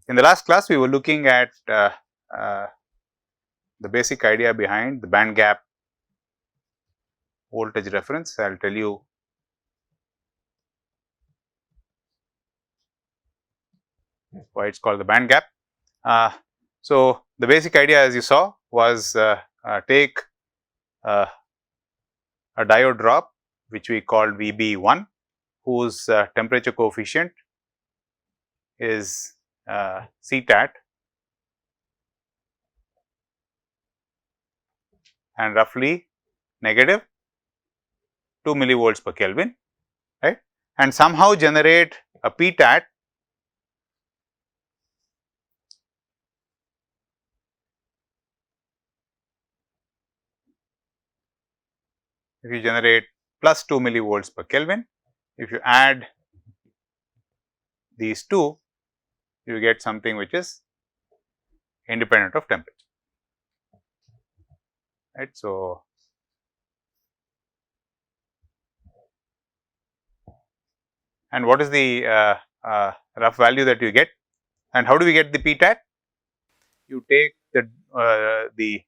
in the last class we were looking at the basic idea behind the band gap voltage reference. I will tell you why it is called the band gap. So, the basic idea, as you saw, was take a diode drop which we called VB1, whose temperature coefficient is CTAT, and roughly negative 2 millivolts per Kelvin, right, and somehow generate a PTAT if you generate plus 2 millivolts per Kelvin. If you add these two, you get something which is independent of temperature, right. So, and what is the rough value that you get, and how do we get the PTAT? You take the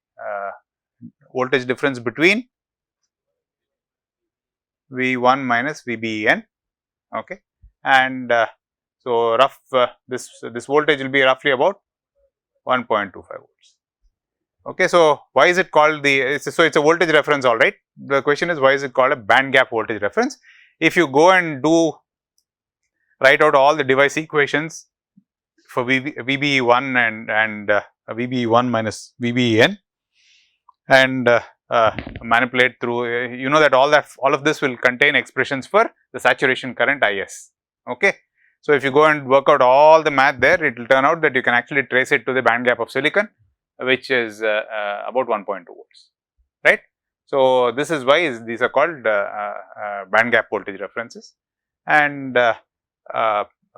voltage difference between V1 minus VBN, okay, and so rough this voltage will be roughly about 1.25 volts. Okay, so why is it called so it's a voltage reference, all right. The question is, why is it called a band gap voltage reference? If you go and write out all the device equations for VBE1 and VBE1 minus VBEN and manipulate through, you know that all of this will contain expressions for the saturation current IS. Okay. So, if you go and work out all the math there, it will turn out that you can actually trace it to the band gap of silicon, which is about 1.2 volts, right. So, this is why these are called band gap voltage references, and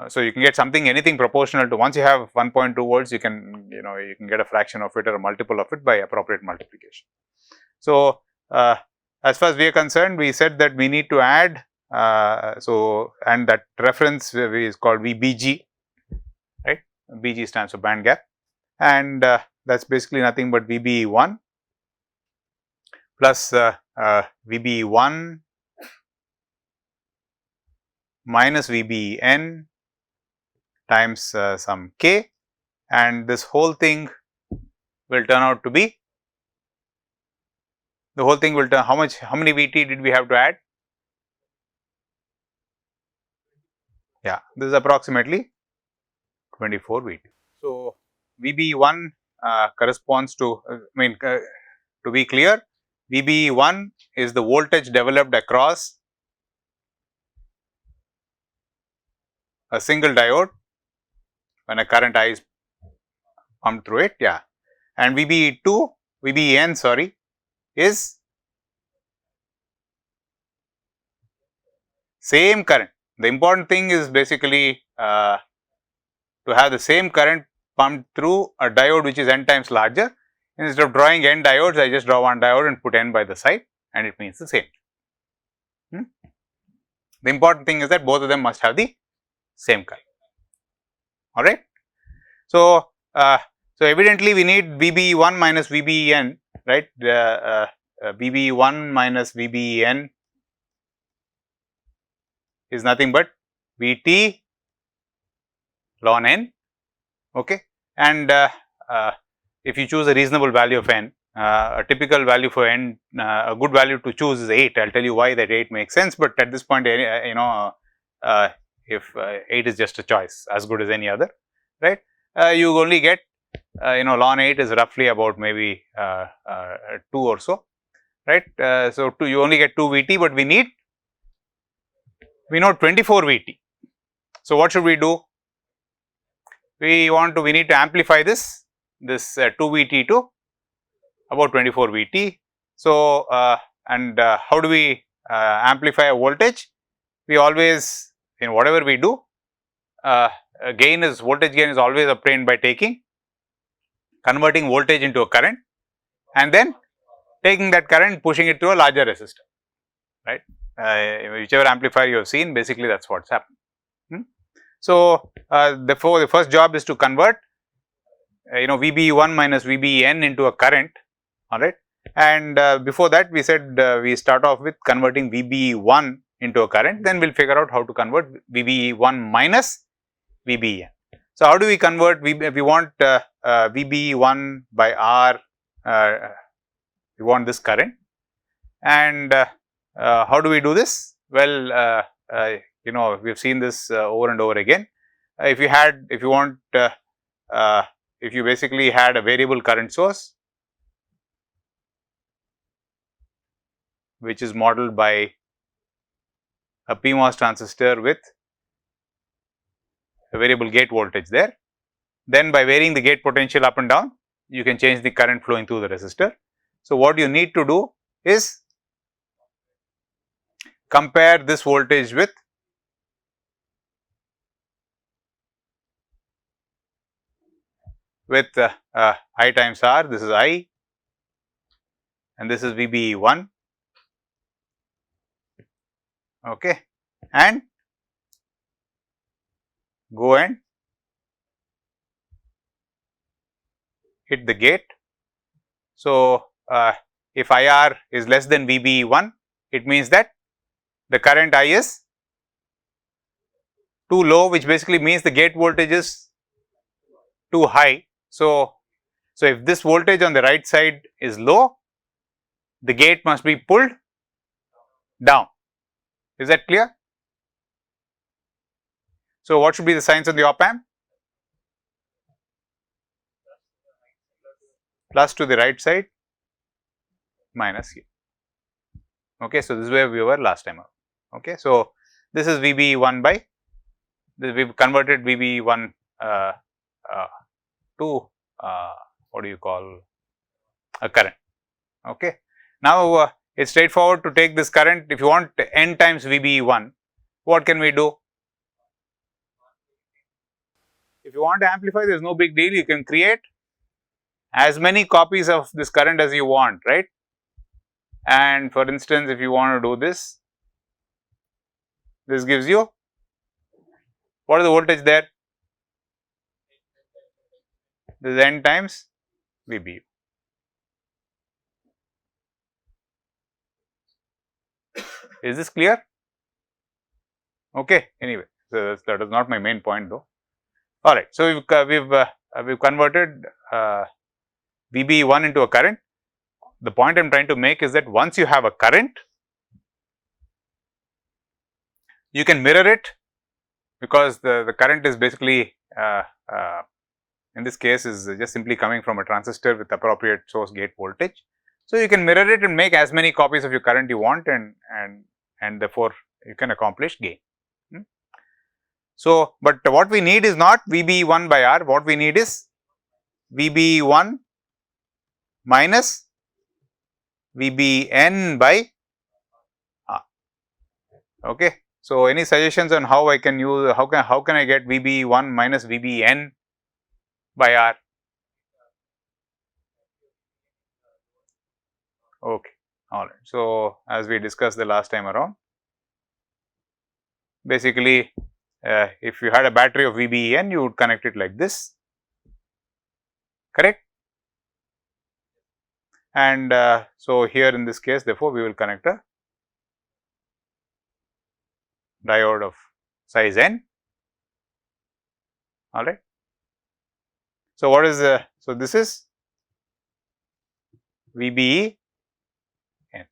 so you can get anything proportional to, once you have 1.2 volts, you can get a fraction of it or a multiple of it by appropriate multiplication. So, as far as we are concerned, we said that we need to add, and that reference is called VBG, right. BG stands for band gap, and that is basically nothing but VBE1 plus VBE1 minus VBN times some k, and this whole thing will turn out to be, how many VT did we have to add? Yeah, this is approximately 24 VT. So, VBE1 corresponds to, to be clear, VBE1 is the voltage developed across a single diode when a current I is pumped through it, yeah, and VBEN sorry, is same current. The important thing is basically to have the same current pumped through a diode which is n times larger. Instead of drawing n diodes, I just draw one diode and put n by the side, and it means the same. The important thing is that both of them must have the same current, all right. So, so evidently we need VBE1 minus VBEN, right. VBE1 minus VBEN is nothing but VT ln n, okay, and if you choose a reasonable value of n, a typical value for n, a good value to choose is 8. I will tell you why that 8 makes sense, but at this point, if 8 is just a choice as good as any other, right, you only get ln 8 is roughly about maybe 2 or so, right. So, you only get 2 VT, but we know 24 VT. So, what should we do? We need to amplify this 2 VT to about 24 VT. So, and how do we amplify a voltage? We always, in whatever we do, voltage gain is always obtained by converting voltage into a current, and then taking that current, pushing it through a larger resistor, right. Whichever amplifier you have seen, basically that is what is happening. So, therefore, the first job is to convert VBE1 minus VBEN into a current, alright. And before that we said we start off with converting VBE1 into a current, then we will figure out how to convert VBE1 minus VBEN. So, how do we convert we want VBE1 by R, we want this current, and how do we do this? Well, we have seen this over and over again. If you basically had a variable current source which is modeled by a PMOS transistor with a variable gate voltage there, then by varying the gate potential up and down, you can change the current flowing through the resistor. So, what you need to do is compare this voltage with I times R. This is I and this is VBE1, okay, and go and hit the gate. So, if IR is less than VBE1, it means that the current I is too low, which basically means the gate voltage is too high. So, if this voltage on the right side is low, the gate must be pulled down. Is that clear? So, what should be the signs on the op amp? Plus to the right side, minus here. Okay, so this is where we were last time. Okay, so this is VBE1 by this, we've converted VBE1 to what do you call a current. Okay, now it's straightforward to take this current. If you want n times VBE1, what can we do? If you want to amplify, there is no big deal. You can create as many copies of this current as you want, right? And for instance, if you want to do this, this gives you, what is the voltage there? This is n times VBE. Is this clear? Okay, anyway, so that is not my main point though. Alright, so we've converted VBE1 into a current. The point I am trying to make is that once you have a current, you can mirror it, because the current is basically in this case is just simply coming from a transistor with appropriate source gate voltage. So, you can mirror it and make as many copies of your current you want, and therefore, you can accomplish gain. So, but what we need is not VBE1 by R, what we need is VBE1 minus VBN by R. Okay. So, any suggestions on how I can use, how can I get VBE1 minus VBN by R? Okay, all right. So, as we discussed the last time around, basically if you had a battery of VBEN, you would connect it like this, correct? And so, here in this case, therefore, we will connect a diode of size n, all right. So, what is so this is VBE n,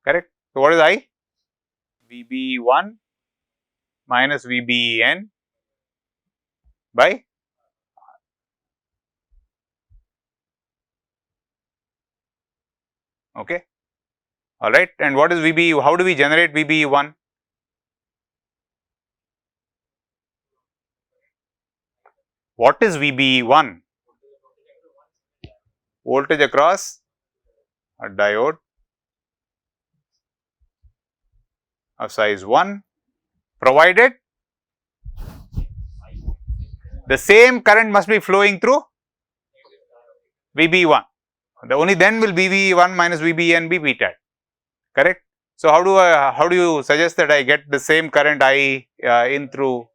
correct. So, what is I? VBE1 minus VBEN by okay, all right. And what is VBE? How do we generate VBE1? What is VBE1? Voltage across a diode of size 1, provided the same current must be flowing through VB1. The only then will VB1 minus VBN be PTAT, correct? So how do you suggest that I get the same current I in through?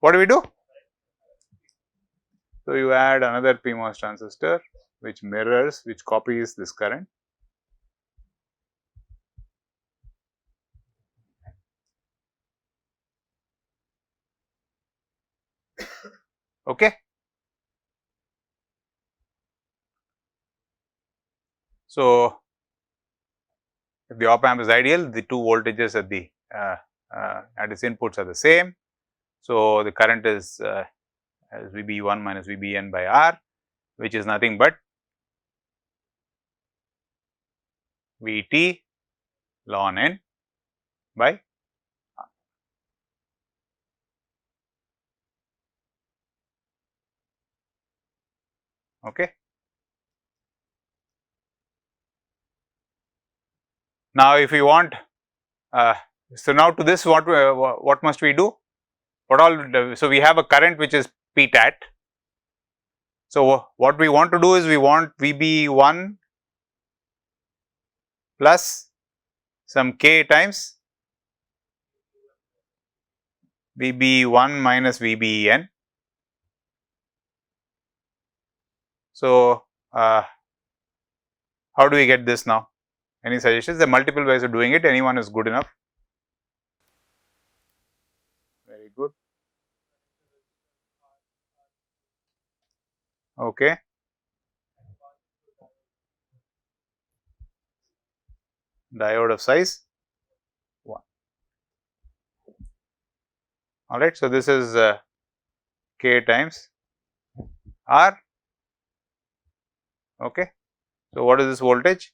What do we do? So you add another PMOS transistor which mirrors, which copies this current. Okay. So if the op amp is ideal, the two voltages at the at its inputs are the same. So the current is VB1 minus VBN by R, which is nothing but VT ln N by R. Okay. Now, if we want, so now to this, what must we do? What all? So we have a current which is PTAT. So what we want to do is we want VB1 plus some K times VB1 minus VBN. So how do we get this now? Any suggestions? There are multiple ways of doing it. Anyone is good enough. Very good. Okay. Diode of size 1. All right. So this is K times R. Okay. So what is this voltage?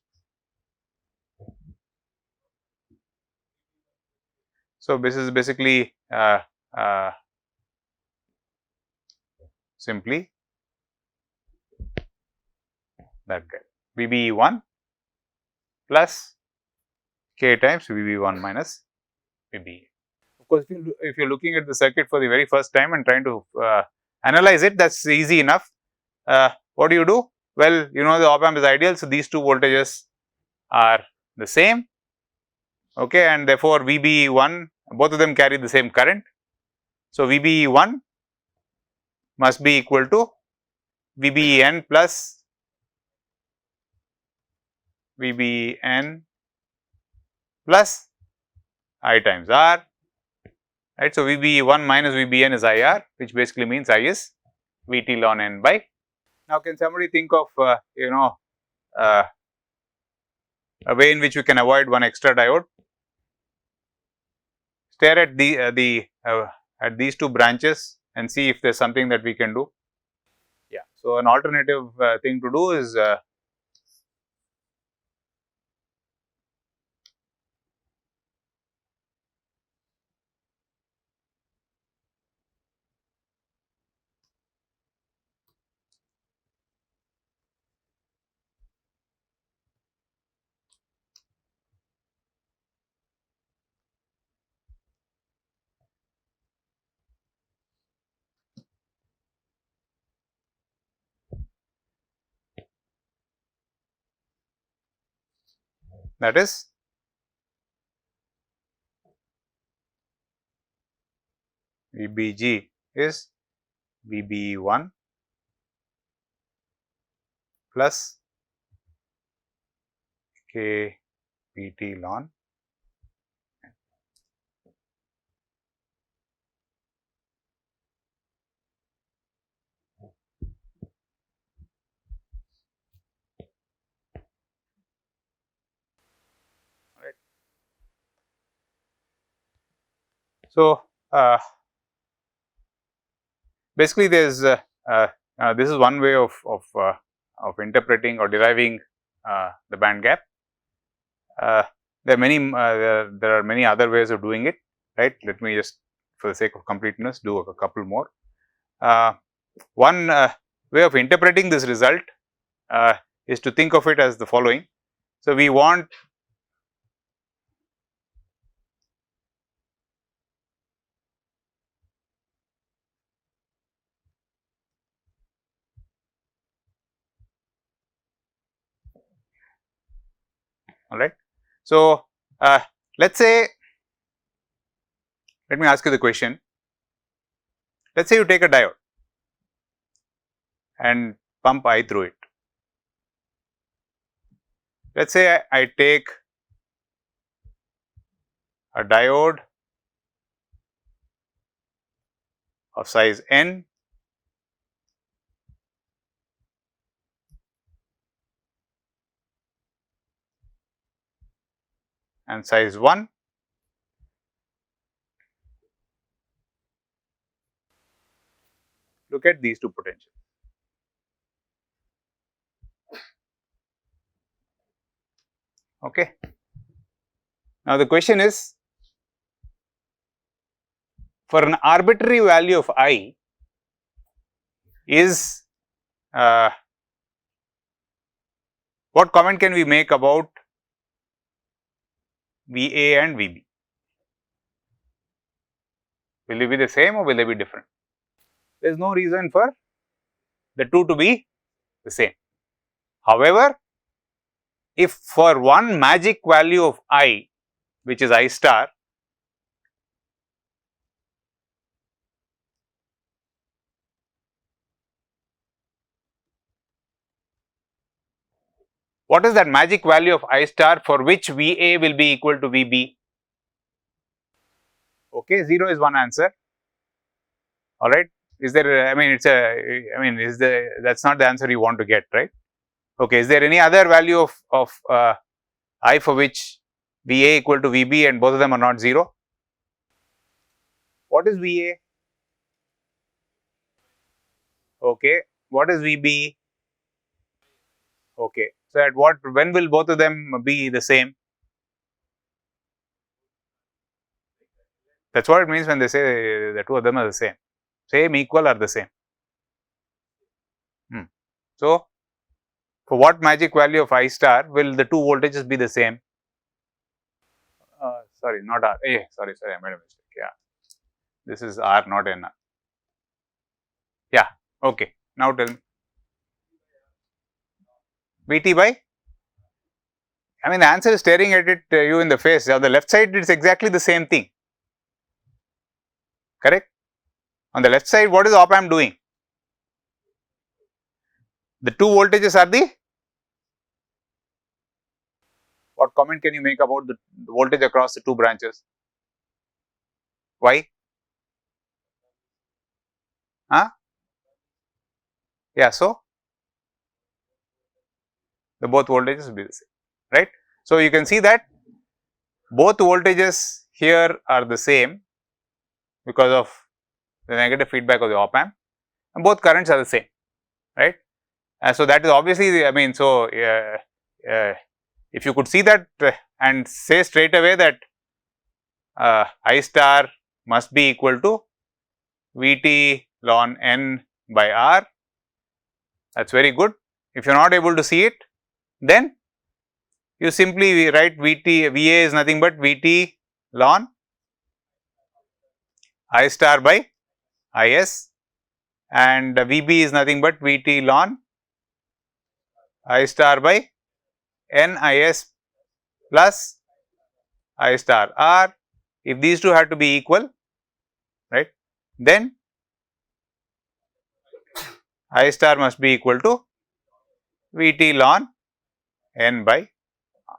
So this is basically simply that guy, VB1 plus K times VB1 minus VB. Of course, if you're looking at the circuit for the very first time and trying to analyze it, that's easy enough. What do you do? Well, you know the op amp is ideal, so these two voltages are the same. Okay, and therefore VB1, both of them carry the same current. So VB1 must be equal to VBN plus VBN plus I times R, right. So VB1 minus VBN is IR, which basically means I is VT ln N by. Now, can somebody think of a way in which we can avoid one extra diode? Stare at at these two branches and see if there's something that we can do. Yeah. So an alternative thing to do is that is VBG is VB1 plus KPT ln. Right. So basically, there's this is one way of interpreting or deriving the band gap. There are many other ways of doing it, right? Let me just, for the sake of completeness, do a couple more. One way of interpreting this result is to think of it as the following. So we want alright. So, let us say, let me ask you the question, let us say you take a diode and pump I through it. Let us say I take a diode of size n and size 1, look at these two potentials. Okay. Now, the question is, for an arbitrary value of I, is what comment can we make about VA and VB? Will they be the same or will they be different? There is no reason for the two to be the same. However, if for one magic value of I, which is I star, what is that magic value of I star for which VA will be equal to VB? Okay, 0 is one answer. Alright. Is there, I mean, it's a, I mean, is there, that's not the answer you want to get, right? Okay, is there any other value of I for which VA equal to VB and both of them are not 0? What is VA? Okay, what is VB? Okay, so at what, when will both of them be the same? That's what it means when they say the two of them are the same. Same, equal, or the same. So, for what magic value of I star will the two voltages be the same? Sorry, not R. Sorry, I made a mistake. Yeah, this is R, not NR. Yeah, okay. Now tell me. VT by? I mean, the answer is staring at it you in the face. On the left side, it's exactly the same thing. Correct? On the left side, what is op amp doing? The two voltages are the, what comment can you make about the voltage across the two branches? Why? Huh? Yeah, so the both voltages will be the same, right? So, you can see that both voltages here are the same because of the negative feedback of the op amp, and both currents are the same, right? So, that is obviously the, I mean, so if you could see that and say straight away that I star must be equal to VT ln n by R, that is very good. If you are not able to see it, then you simply write VA is nothing but VT ln I star by IS, and VB is nothing but VT ln I star by NIS plus I star R. If these two have to be equal, right, then I star must be equal to VT ln n by R.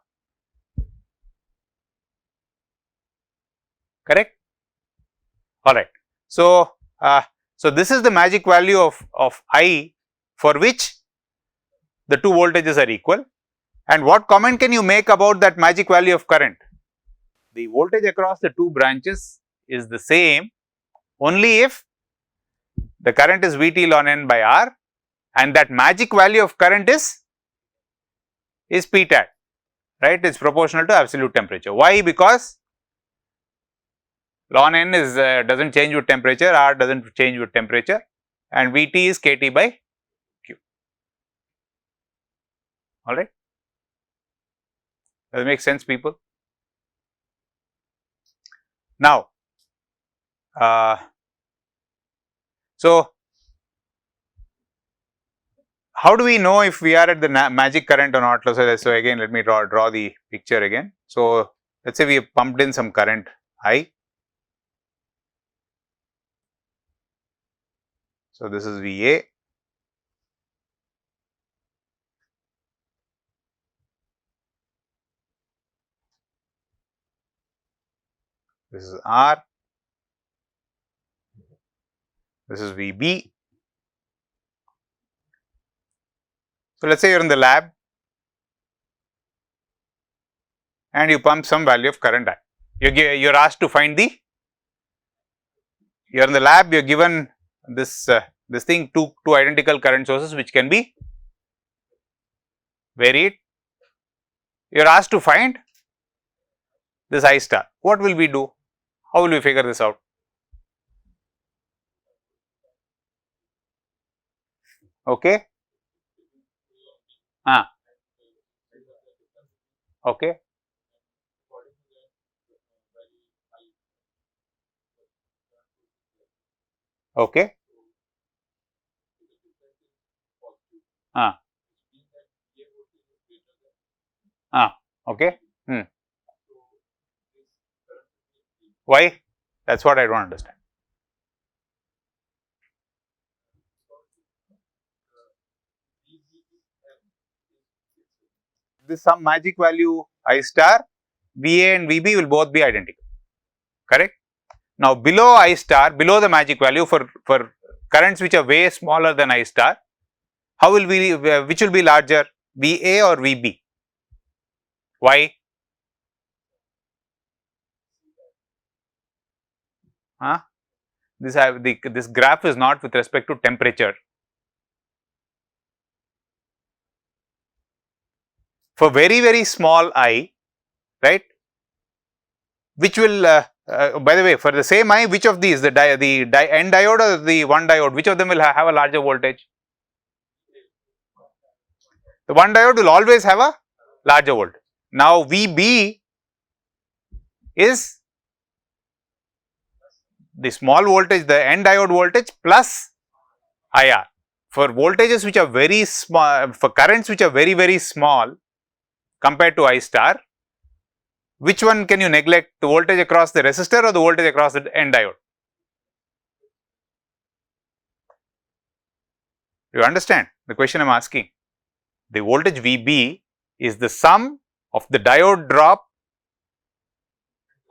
Correct? Alright. So, so this is the magic value of I for which the two voltages are equal, and what comment can you make about that magic value of current? The voltage across the two branches is the same only if the current is VT ln n by R and that magic value of current is PTAT, right? It is proportional to absolute temperature. Why? Because ln n is does not change with temperature, R does not change with temperature, and VT is KT by Q. Alright. Does it make sense, people? Now, so how do we know if we are at the magic current or not? So again, let me draw the picture again. So let's say we have pumped in some current I. So this is VA. This is R. This is VB. So let's say you're in the lab and you pump some value of current I. You're asked to find you're in the lab, you're given this thing, two identical current sources which can be varied. You're asked to find this I star. What will we do? How will we figure this out? Okay. Okay. Okay. Okay. Why? That's what I don't understand. This some magic value I star, VA and VB will both be identical. Correct? Now below I star, below the magic value for currents which are way smaller than I star, how will we, which will be larger, VA or VB? Why? This graph is not with respect to temperature. For very small I, right? Which will, by the way, for the same I, which of these, the N diode or the one diode, which of them will have a larger voltage? The one diode will always have a larger voltage. Now VB is the small voltage, the N diode voltage plus IR. For voltages which are very small, for currents which are very small compared to I star, which one can you neglect, the voltage across the resistor or the voltage across the N diode? Do you understand the question I am asking? The voltage VB is the sum of the diode drop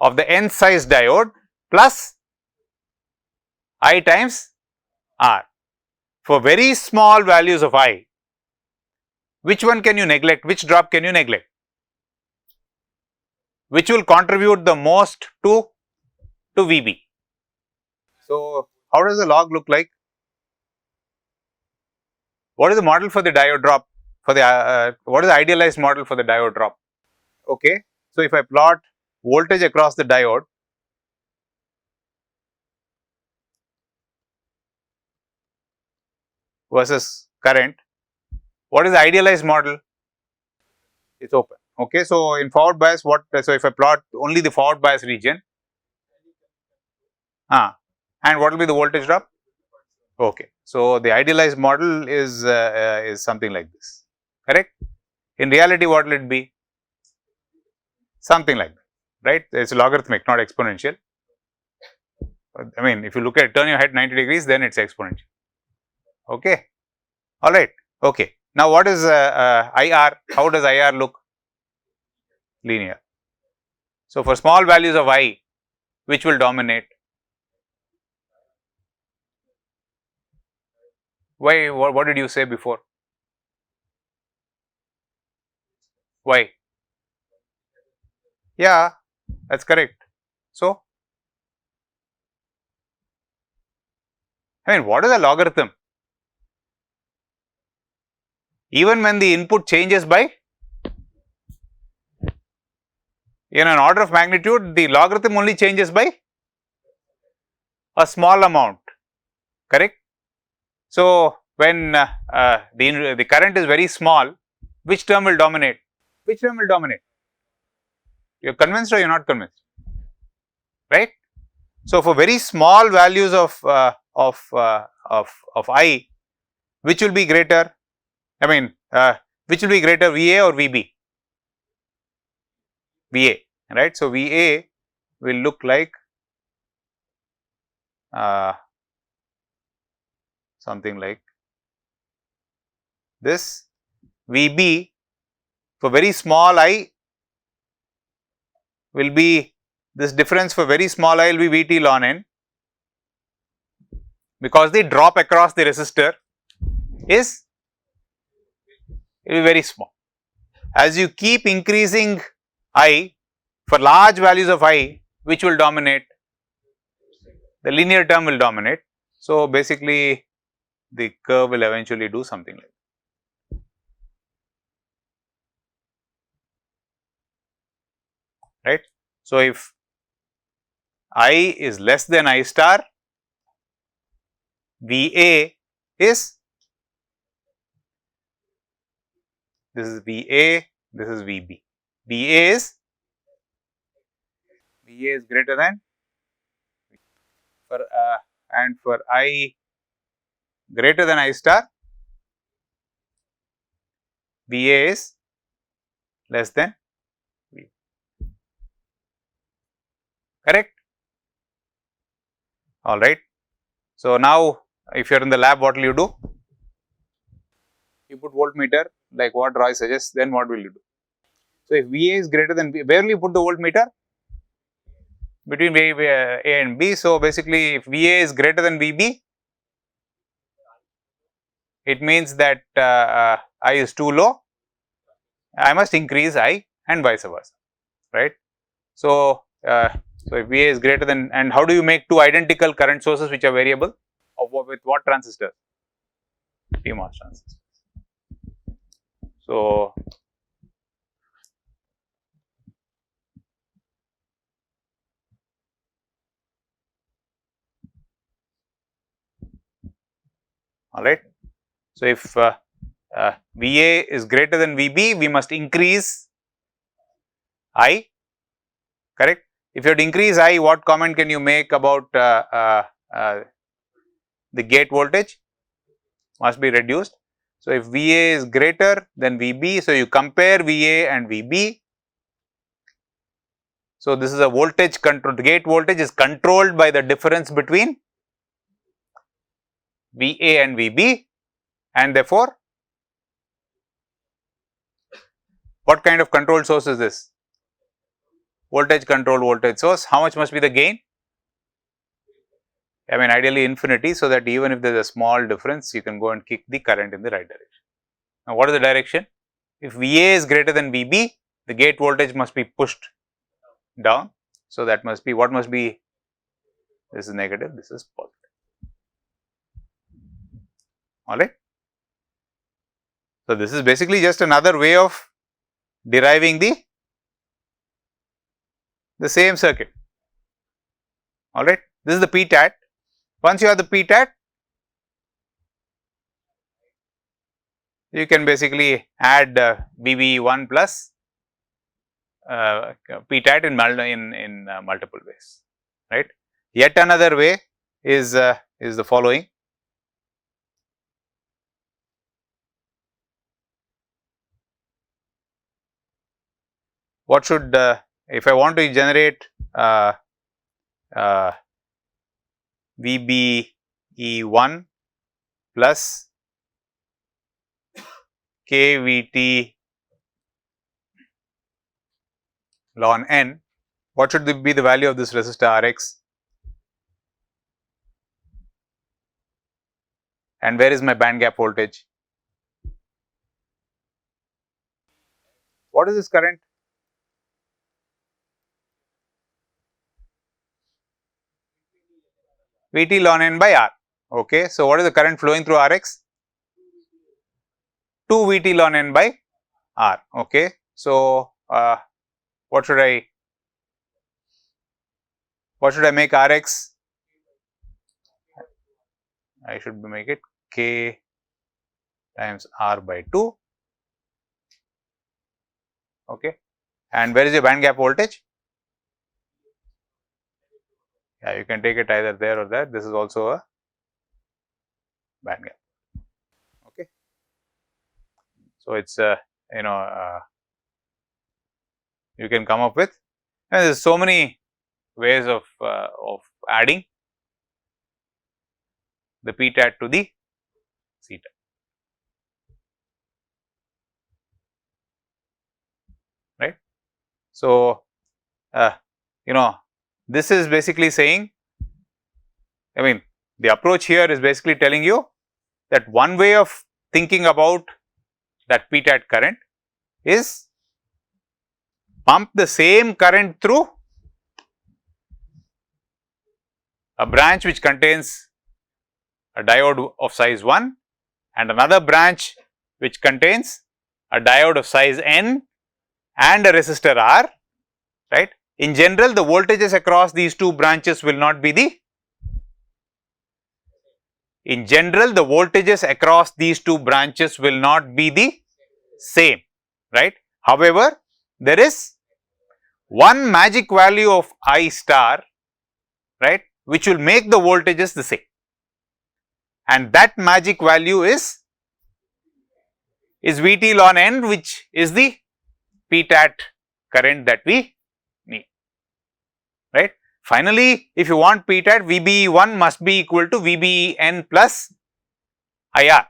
of the N size diode plus I times R. For very small values of I, which one can you neglect? Which drop can you neglect? Which will contribute the most to VB? So, how does the log look like? What is the model for the diode drop? For the what is the idealized model for the diode drop? Okay. So, if I plot voltage across the diode versus current, what is the idealized model? It's open. Okay. So, in forward bias, so if I plot only the forward bias region, and what will be the voltage drop? Okay. So, the idealized model is something like this, correct? In reality, what will it be? Something like that, right? It's logarithmic, not exponential. I mean, if you look at, turn your head 90 degrees, then it's exponential. Okay. All right. Okay. Now, what is IR? How does IR look? Linear. So, for small values of I, which will dominate? Why? What did you say before? Why? Yeah, that's correct. So, I mean, what is a logarithm? Even when the input changes by, in an order of magnitude, the logarithm only changes by a small amount, correct? So, when the current is very small, which term will dominate? Which term will dominate? You're convinced or you're not convinced, right? So, for very small values of I, which will be greater? I mean, which will be greater, VA or VB? VA, right? So, VA will look like something like this. VB for very small I will be, this difference for very small I will be VT ln N, because the drop across the resistor is, it will be very small. As you keep increasing I for large values of I, which will dominate? The linear term will dominate. So, basically the curve will eventually do something like that. Right. So, if I is less than I star, VA is, this is VA, this is VB. VA is greater than, for and for I greater than I star, VA is less than V. Correct? All right. So, now if you are in the lab, what will you do? You put voltmeter like what Roy suggests, then what will you do? So, if VA is greater than V, where will you put the voltmeter? Between A and B. So, basically if VA is greater than VB, it means that I is too low, I must increase I, and vice versa, right. So, so if VA is greater than, and how do you make two identical current sources which are variable? With what transistor? PMOS transistor. So, all right. So, if VA is greater than VB, we must increase I, correct. If you have to increase I, what comment can you make about the gate voltage? Must be reduced. So, if VA is greater than VB, so you compare VA and VB. So, this is a voltage control, the gate voltage is controlled by the difference between VA and VB, and therefore, what kind of control source is this? Voltage controlled voltage source. How much must be the gain? I mean, ideally infinity, so that even if there is a small difference, you can go and kick the current in the right direction. Now, what is the direction? If VA is greater than VB, the gate voltage must be pushed down. So, that must be, what must be? This is negative, this is positive. All right. So, this is basically just another way of deriving the same circuit. All right. This is the PTAT. Once you have the PTAT, you can basically add VB1 plus PTAT in multiple ways, right. Yet another way is the following. What should, if I want to generate VBE1 plus KVT ln N, what should be the value of this resistor Rx? And where is my band gap voltage? What is this current? VT ln N by R. Okay. So, what is the current flowing through Rx? 2 VT ln N by R. Okay. So, what should I make Rx? I should make it K times R by 2. Okay. And where is your band gap voltage? Yeah, you can take it either there or there. This is also a band gap. Okay. So, it is you can come up with, and there is so many ways of adding the PTAT to the CTAT. Right. So, this is basically saying, I mean, the approach here is basically telling you that one way of thinking about that PTAT current is pump the same current through a branch which contains a diode of size 1 and another branch which contains a diode of size N and a resistor R, right. In general, the voltages across these two branches will not be the same, right. However, there is one magic value of I star, right, which will make the voltages the same, and that magic value is Vt ln n, which is the PTAT current that we need, right. Finally, if you want PTAT, VBE1 must be equal to VBEN plus IR.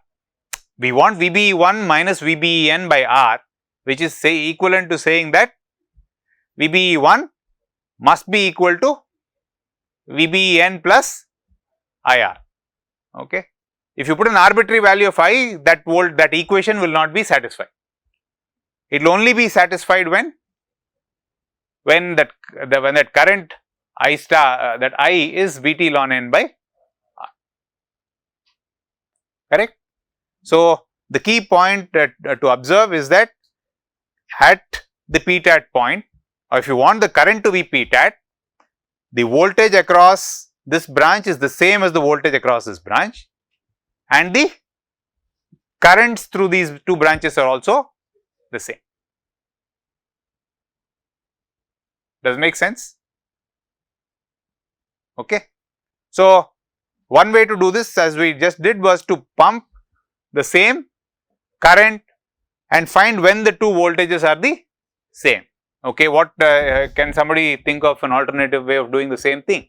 We want VBE1 minus VBEN by R, which is equivalent to saying that VBE1 must be equal to VBEN plus IR. Okay. If you put an arbitrary value of I, that equation will not be satisfied. It will only be satisfied when that current I star, that I is Vt ln n by R. Correct. So, the key point to observe is that at the PTAT point, or if you want the current to be PTAT, the voltage across this branch is the same as the voltage across this branch, and the currents through these two branches are also the same. Does it make sense? Okay. So, one way to do this, as we just did, was to pump the same current and find when the two voltages are the same. Okay. What can somebody think of an alternative way of doing the same thing?